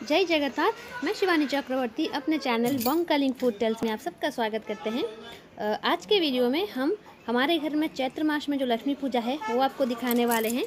जय जगन्नाथ। मैं शिवानी चक्रवर्ती अपने channel Bong calling food tales में आप सबका स्वागत करते हैं। आज के वीडियो में हम हमारे घर में चैत्र मास में जो लक्ष्मी पूजा है वो आपको दिखाने वाले हैं।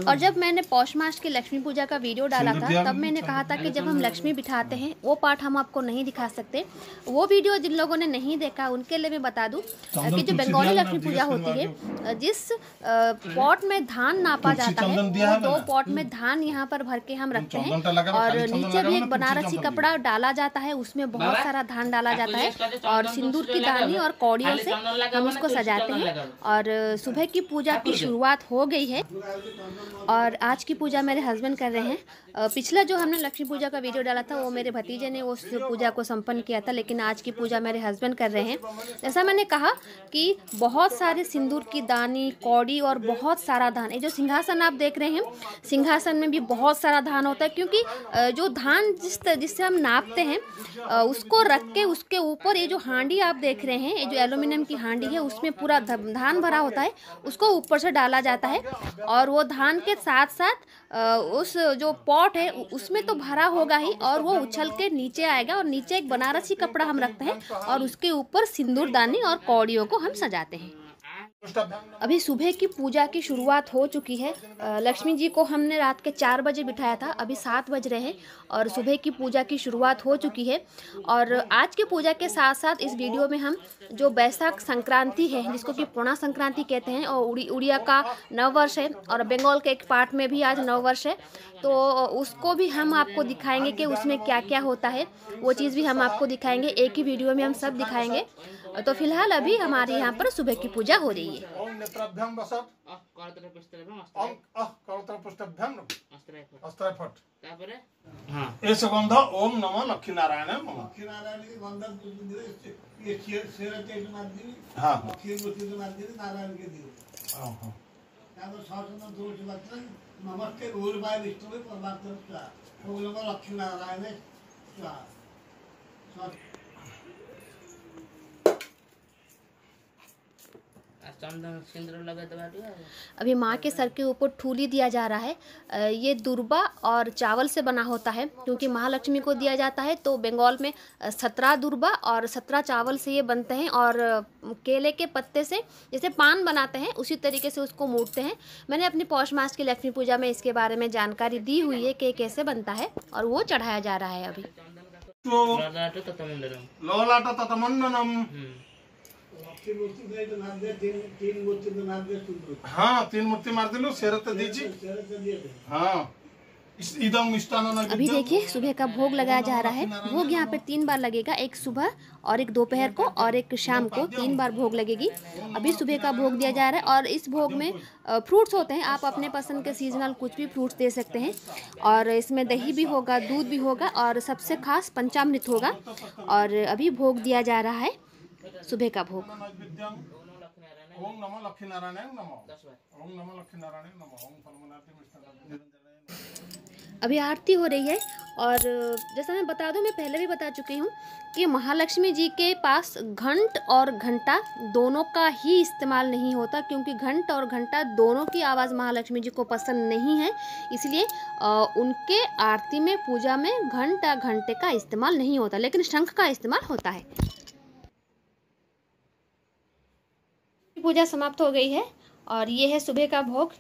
और जब मैंने पौष मास की लक्ष्मी पूजा का वीडियो डाला था तब मैंने कहा था कि जब हम लक्ष्मी बिठाते हैं वो पार्ट हम आपको नहीं दिखा सकते। वो वीडियो जिन लोगों ने नहीं देखा उनके लिए मैं बता दूं कि जो बंगाली लक्ष्मी पूजा होती है, जिस पॉट में धान नापा जाता है वो 2 पॉट में धान यहाँ पर भर के हम रखते हैं और नीचे भी एक बनारसी कपड़ा डाला जाता है, उसमें बहुत सारा धान डाला जाता है और सिंदूर की दानी और कौड़ियों से हम उसको सजाते हैं। और सुबह की पूजा की शुरुआत हो गई है और आज की पूजा मेरे हस्बैंड कर रहे हैं। पिछला जो हमने लक्ष्मी पूजा का वीडियो डाला था वो मेरे भतीजे ने उस पूजा को संपन्न किया था, लेकिन आज की पूजा मेरे हस्बैंड कर रहे हैं। जैसा मैंने कहा कि बहुत सारे सिंदूर की दानी, कौड़ी और बहुत सारा धान, ये जो सिंहासन आप देख रहे हैं सिंहासन में भी बहुत सारा धान होता है, क्योंकि जो धान जिससे हम नापते हैं उसको रख के उसके ऊपर ये जो हांडी आप देख रहे हैं, ये जो एल्यूमिनियम की हांडी है उसमें पूरा धान भरा होता है, उसको ऊपर से डाला जाता है और वो धान के साथ साथ उस जो पॉट है उसमें तो भरा होगा ही और वो उछल के नीचे आएगा और नीचे एक बनारसी कपड़ा हम रखते हैं और उसके ऊपर सिंदूर दानी और कौड़ियों को हम सजाते हैं। अभी सुबह की पूजा की शुरुआत हो चुकी है। लक्ष्मी जी को हमने रात के 4 बजे बिठाया था, अभी 7 बज रहे हैं और सुबह की पूजा की शुरुआत हो चुकी है। और आज की पूजा के साथ साथ इस वीडियो में हम जो बैसाख संक्रांति है जिसको कि पूर्णा संक्रांति कहते हैं और उड़िया का नव वर्ष है और बंगाल के एक पार्ट में भी आज नव वर्ष है, तो उसको भी हम आपको दिखाएंगे कि उसमें क्या क्या होता है, वो चीज़ भी हम आपको दिखाएंगे। एक ही वीडियो में हम सब दिखाएंगे। तो फिलहाल अभी हमारे यहाँ पर सुबह की पूजा हो रही है। गंध ओम नमो लक्ष्मी नारायण नमस्ते लक्ष्मी नारायण। अभी माँ के सर के ऊपर ठूली दिया जा रहा है। ये दुर्बा और चावल से बना होता है, क्योंकि महालक्ष्मी को दिया जाता है तो बंगाल में 17 दुर्बा और 17 चावल से ये बनते हैं और केले के पत्ते से जैसे पान बनाते हैं उसी तरीके से उसको मूटते हैं। मैंने अपनी पौष मास की लक्ष्मी पूजा में इसके बारे में जानकारी दी हुई है कि कैसे बनता है और वो चढ़ाया जा रहा है। अभी हाँ 3 मूर्ति मार दिलो शेरत दीजिए। हाँ अभी देखिए सुबह का भोग लगाया जा रहा है। भोग यहाँ पे 3 बार लगेगा, एक सुबह और एक दोपहर को और एक शाम को, 3 बार भोग लगेगी। अभी सुबह का भोग दिया जा रहा है और इस भोग में फ्रूट्स होते हैं, आप अपने पसंद के सीजनल कुछ भी फ्रूट्स दे सकते हैं और इसमें दही भी होगा, दूध भी होगा और सबसे खास पंचामृत होगा। और अभी भोग दिया जा रहा है, सुबह का भोग। ओम नमो लक्ष्मी नारायण नमो, ओम नमो लक्ष्मी नारायण नमो, ओम फलमनाति। अभी आरती हो रही है और जैसा मैं बता दूं, मैं पहले भी बता चुकी हूँ कि महालक्ष्मी जी के पास घंट और घंटा दोनों का ही इस्तेमाल नहीं होता, क्योंकि घंट और घंटा दोनों की आवाज़ महालक्ष्मी जी को पसंद नहीं है, इसलिए उनके आरती में पूजा में घंट या घंटे का इस्तेमाल नहीं होता, लेकिन शंख का इस्तेमाल होता है। पूजा समाप्त हो गई है और ये है सुबह का भोग।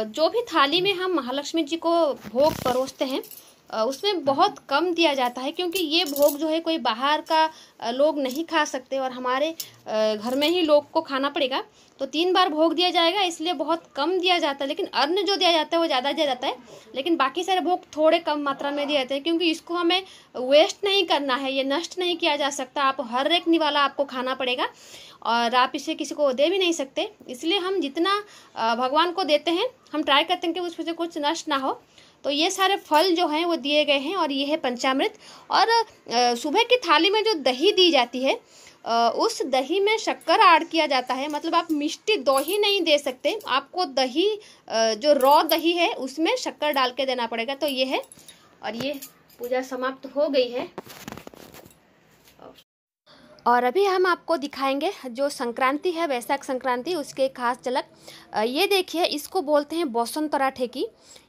जो भी थाली में हम महालक्ष्मी जी को भोग परोसते हैं उसमें बहुत कम दिया जाता है, क्योंकि ये भोग जो है कोई बाहर का लोग नहीं खा सकते और हमारे घर में ही लोग को खाना पड़ेगा, तो 3 बार भोग दिया जाएगा, इसलिए बहुत कम दिया जाता है। लेकिन अन्न जो दिया जाता है वो ज़्यादा दिया जाता है, लेकिन बाकी सारे भोग थोड़े कम मात्रा में दिए जाते हैं, क्योंकि इसको हमें वेस्ट नहीं करना है, ये नष्ट नहीं किया जा सकता। आप हर एक निवाला आपको खाना पड़ेगा और आप इसे किसी को दे भी नहीं सकते, इसलिए हम जितना भगवान को देते हैं हम ट्राई करते हैं कि उसमें से कुछ नष्ट ना हो। तो ये सारे फल जो हैं वो दिए गए हैं और ये है पंचामृत। और सुबह की थाली में जो दही दी जाती है उस दही में शक्कर ऐड किया जाता है, मतलब आप मिष्टी दही नहीं दे सकते, आपको दही जो रॉ दही है उसमें शक्कर डाल के देना पड़ेगा। तो ये है और ये पूजा समाप्त हो गई है। और अभी हम आपको दिखाएंगे जो संक्रांति है, वैशाख संक्रांति, उसके खास झलक। ये देखिए, इसको बोलते हैं बसंतरा ठेकी।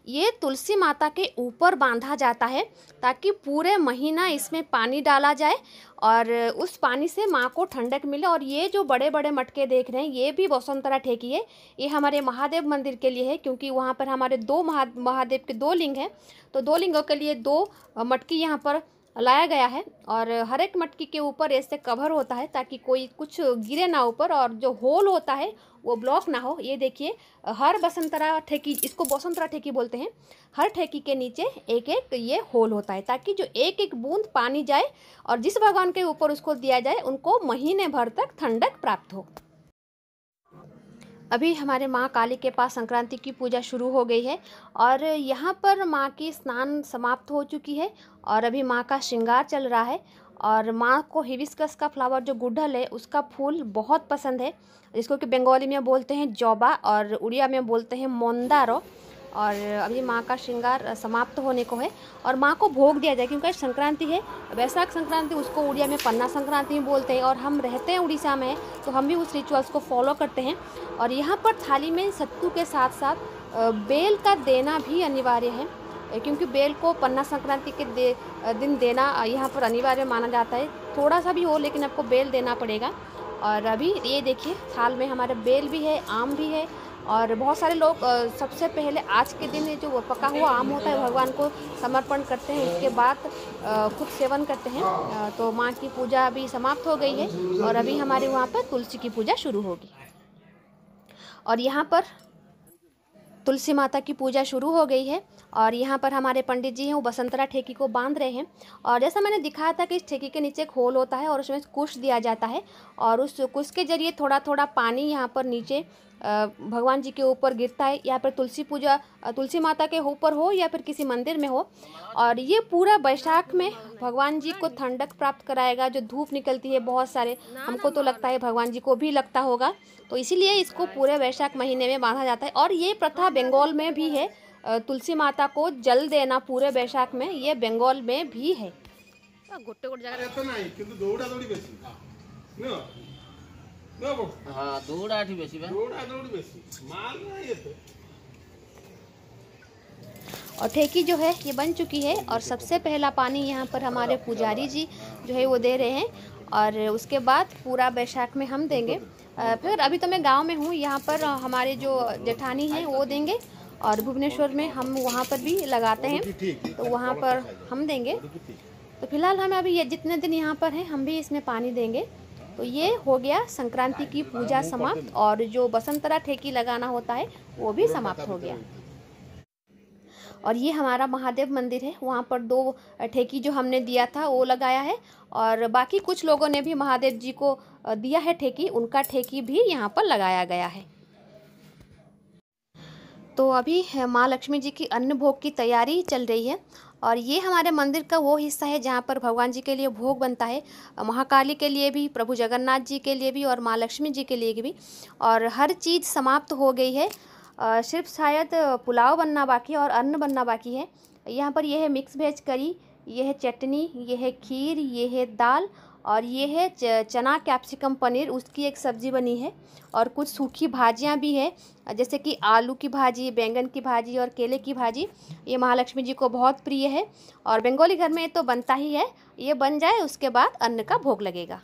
ये तुलसी माता के ऊपर बांधा जाता है ताकि पूरे महीना इसमें पानी डाला जाए और उस पानी से माँ को ठंडक मिले। और ये जो बड़े बड़े मटके देख रहे हैं, ये भी बसंतरा ठेकी है। ये हमारे महादेव मंदिर के लिए है, क्योंकि वहाँ पर हमारे दो महादेव के दो लिंग हैं, तो दो लिंगों के लिए दो मटकी यहाँ पर लाया गया है। और हर एक मटकी के ऊपर ऐसे कवर होता है ताकि कोई कुछ गिरे ना ऊपर, और जो होल होता है वो ब्लॉक ना हो। ये देखिए, हर बसंतरा ठेकी, इसको बसंतरा ठेकी बोलते हैं, हर ठेकी के नीचे एक एक ये होल होता है ताकि जो एक एक बूंद पानी जाए और जिस भगवान के ऊपर उसको दिया जाए उनको महीने भर तक ठंडक प्राप्त हो। अभी हमारे माँ काली के पास संक्रांति की पूजा शुरू हो गई है और यहाँ पर माँ की स्नान समाप्त हो चुकी है और अभी माँ का श्रृंगार चल रहा है। और माँ को हिबिस्कस का फ्लावर, जो गुड़हल है, उसका फूल बहुत पसंद है, जिसको कि बंगाली में बोलते हैं जौबा और उड़िया में बोलते हैं मोंदारो। और अभी माँ का श्रृंगार समाप्त होने को है और माँ को भोग दिया जाए, क्योंकि संक्रांति है, वैशाख संक्रांति, उसको उड़िया में पन्ना संक्रांति में बोलते हैं। और हम रहते हैं उड़ीसा में, तो हम भी उस रिचुअल्स को फॉलो करते हैं। और यहाँ पर थाली में सत्तू के साथ साथ बेल का देना भी अनिवार्य है, क्योंकि बेल को पन्ना संक्रांति के दिन देना यहाँ पर अनिवार्य माना जाता है। थोड़ा सा भी हो, लेकिन आपको बेल देना पड़ेगा। और अभी ये देखिए, थाल में हमारे बेल भी है, आम भी है। और बहुत सारे लोग सबसे पहले आज के दिन जो पका हुआ आम होता है भगवान को समर्पण करते हैं, उसके बाद खुद सेवन करते हैं। तो माँ की पूजा अभी समाप्त हो गई है और अभी हमारे वहाँ पर तुलसी की पूजा शुरू होगी। और यहाँ पर तुलसी माता की पूजा शुरू हो गई है और यहाँ पर हमारे पंडित जी हैं, वो बसंतरा ठेकी को बांध रहे हैं। और जैसा मैंने दिखाया था कि इस ठेकी के नीचे एक होल होता है और उसमें कुश दिया जाता है और उस कुश के जरिए थोड़ा थोड़ा पानी यहाँ पर नीचे भगवान जी के ऊपर गिरता है, या फिर तुलसी माता के ऊपर हो या फिर किसी मंदिर में हो। और ये पूरा बैसाख में भगवान जी को ठंडक प्राप्त कराएगा। जो धूप निकलती है बहुत सारे, हमको तो लगता है भगवान जी को भी लगता होगा, तो इसीलिए इसको पूरे वैशाख महीने में बांधा जाता है। और ये प्रथा बंगाल में भी है, तुलसी माता को जल देना पूरे वैशाख में, ये बंगाल में भी है। और ठेकी जो है ये बन चुकी है और सबसे पहला पानी यहाँ पर हमारे पुजारी जी जो है वो दे रहे हैं और उसके बाद पूरा बैसाख में हम देंगे। फिर अभी तो मैं गांव में हूँ, यहाँ पर हमारे जो जेठानी हैं वो देंगे और भुवनेश्वर में हम वहाँ पर भी लगाते हैं, तो वहाँ पर हम देंगे। तो फिलहाल हम अभी ये जितने दिन यहाँ पर हैं हम भी इसमें पानी देंगे। तो ये हो गया संक्रांति की पूजा समाप्त और जो बसंतरा ठेकी लगाना होता है वो भी समाप्त हो गया। और ये हमारा महादेव मंदिर है, वहाँ पर 2 ठेकी जो हमने दिया था वो लगाया है और बाकी कुछ लोगों ने भी महादेव जी को दिया है ठेकी, उनका ठेकी भी यहाँ पर लगाया गया है। तो अभी माँ लक्ष्मी जी की अन्न भोग की तैयारी चल रही है और ये हमारे मंदिर का वो हिस्सा है जहाँ पर भगवान जी के लिए भोग बनता है, महाकाली के लिए भी, प्रभु जगन्नाथ जी के लिए भी और माँ लक्ष्मी जी के लिए भी। और हर चीज़ समाप्त हो गई है, सिर्फ शायद पुलाव बनना बाकी है और अन्न बनना बाकी है। यहाँ पर यह है मिक्स वेज करी, ये है चटनी, ये है खीर, ये है दाल और ये है चना कैप्सिकम पनीर, उसकी एक सब्ज़ी बनी है और कुछ सूखी भाजियाँ भी है, जैसे कि आलू की भाजी, बैंगन की भाजी और केले की भाजी। ये महालक्ष्मी जी को बहुत प्रिय है और बंगाली घर में तो बनता ही है। ये बन जाए उसके बाद अन्न का भोग लगेगा।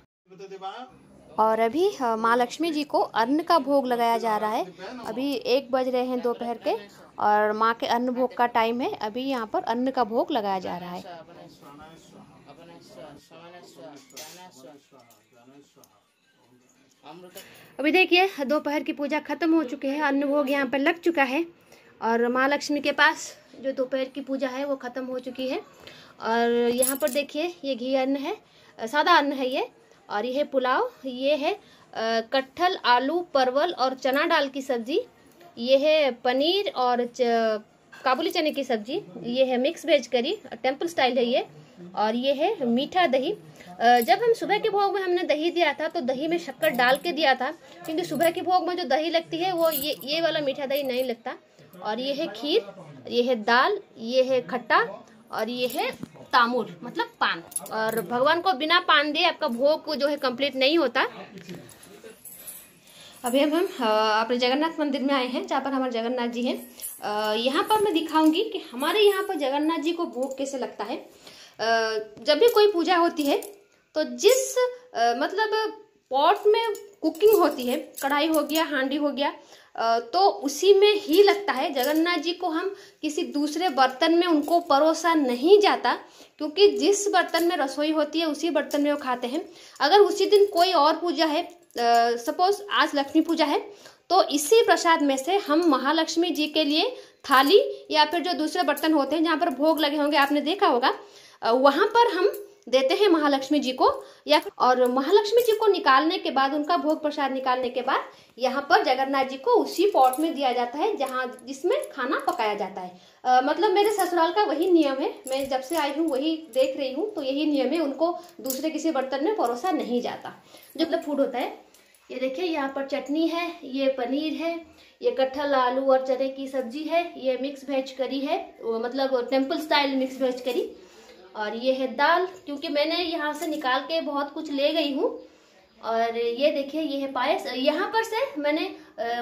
और अभी माँ लक्ष्मी जी को अन्न का भोग लगाया जा रहा है। अभी 1 बज रहे हैं दोपहर के और माँ के अन्न भोग का टाइम है। अभी यहाँ पर अन्न का भोग लगाया जा रहा है। अभी देखिए दोपहर की पूजा खत्म हो चुकी है, अन्न भोग यहाँ पर लग चुका है और माँ लक्ष्मी के पास जो दोपहर की पूजा है वो खत्म हो चुकी है। और यहाँ पर देखिए ये घी अन्न है, सादा अन्न है ये, और ये है पुलाव, ये है कटहल, आलू, परवल और चना दाल की सब्जी, ये है पनीर और काबुली चने की सब्जी, ये है mix veg curry, temple style है ये, और ये है मीठा दही। जब हम सुबह के भोग में हमने दही दिया था तो दही में शक्कर डाल के दिया था, क्योंकि सुबह के भोग में जो दही लगती है वो ये वाला मीठा दही नहीं लगता। और ये है खीर, ये है दाल, ये है खट्टा और ये है तामुल मतलब पान, और भगवान को बिना पान दिए आपका भोग जो है कंप्लीट नहीं होता। अभी हम अपने जगन्नाथ मंदिर में आए हैं जहाँ पर हमारे जगन्नाथ जी हैं। यहाँ पर मैं दिखाऊंगी कि हमारे यहाँ पर जगन्नाथ जी को भोग कैसे लगता है। जब भी कोई पूजा होती है तो जिस मतलब पॉट में कुकिंग होती है, कढ़ाई हो गया, हांडी हो गया, तो उसी में ही लगता है। जगन्नाथ जी को हम किसी दूसरे बर्तन में उनको परोसा नहीं जाता, क्योंकि जिस बर्तन में रसोई होती है उसी बर्तन में वो खाते हैं। अगर उसी दिन कोई और पूजा है, सपोज आज लक्ष्मी पूजा है, तो इसी प्रसाद में से हम महालक्ष्मी जी के लिए थाली या फिर जो दूसरे बर्तन होते हैं जहाँ पर भोग लगे होंगे, आपने देखा होगा, वहां पर हम देते हैं महालक्ष्मी जी को। और महालक्ष्मी जी को निकालने के बाद, उनका भोग प्रसाद निकालने के बाद यहाँ पर जगन्नाथ जी को उसी पॉट में दिया जाता है जहाँ जिसमें खाना पकाया जाता है। मतलब मेरे ससुराल का वही नियम है, मैं जब से आई हूँ वही देख रही हूँ, तो यही नियम है, उनको दूसरे किसी बर्तन में परोसा नहीं जाता। जो मतलब फूड होता है, ये देखिए यहाँ पर चटनी है, ये पनीर है, ये कटहल आलू और चने की सब्जी है, ये मिक्स वेज करी है, मतलब टेम्पल स्टाइल मिक्स वेज करी, और ये है दाल, क्योंकि मैंने यहाँ से निकाल के बहुत कुछ ले गई हूँ। और ये देखिए ये है पायस। यहाँ पर से मैंने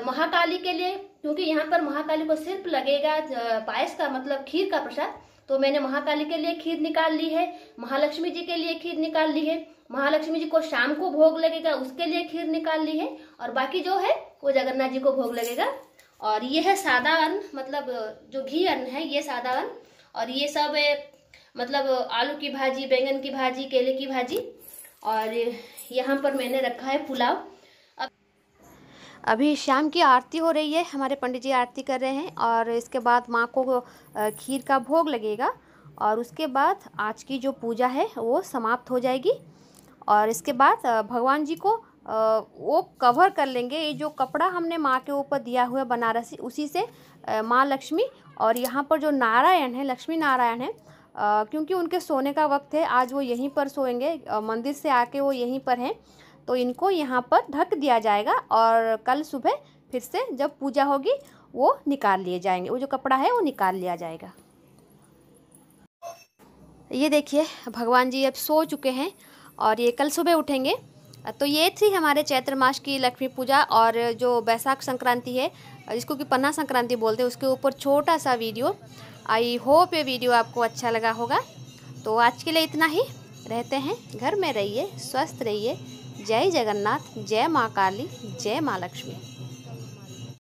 महाकाली के लिए, क्योंकि यहाँ पर महाकाली को सिर्फ लगेगा पायस का मतलब खीर का प्रसाद, तो मैंने महाकाली के लिए खीर निकाल ली है, महालक्ष्मी जी के लिए खीर निकाल ली है, महालक्ष्मी जी को शाम को भोग लगेगा उसके लिए खीर निकाल ली है, और बाकी जो है वो जगन्नाथ जी को भोग लगेगा। और ये है सादा अन्न, मतलब जो घी अन्न है ये सादा अन्न, और ये सब मतलब आलू की भाजी, बैंगन की भाजी, केले की भाजी, और यहाँ पर मैंने रखा है पुलाव। अभी शाम की आरती हो रही है, हमारे पंडित जी आरती कर रहे हैं, और इसके बाद माँ को खीर का भोग लगेगा, और उसके बाद आज की जो पूजा है वो समाप्त हो जाएगी। और इसके बाद भगवान जी को वो कवर कर लेंगे। ये जो कपड़ा हमने माँ के ऊपर दिया हुआ है बनारसी, उसी से माँ लक्ष्मी, और यहाँ पर जो नारायण है, लक्ष्मी नारायण है, क्योंकि उनके सोने का वक्त है, आज वो यहीं पर सोएंगे, मंदिर से आके वो यहीं पर हैं, तो इनको यहाँ पर ढक दिया जाएगा, और कल सुबह फिर से जब पूजा होगी वो निकाल लिए जाएंगे, वो जो कपड़ा है वो निकाल लिया जाएगा। ये देखिए भगवान जी अब सो चुके हैं, और ये कल सुबह उठेंगे। तो ये थी हमारे चैत्र मास की लक्ष्मी पूजा, और जो बैसाख संक्रांति है जिसको कि पन्ना संक्रांति बोलते हैं, उसके ऊपर छोटा सा वीडियो। आई होप ये वीडियो आपको अच्छा लगा होगा। तो आज के लिए इतना ही, रहते हैं, घर में रहिए, स्वस्थ रहिए। जय जगन्नाथ, जय माँ काली, जय माँ लक्ष्मी।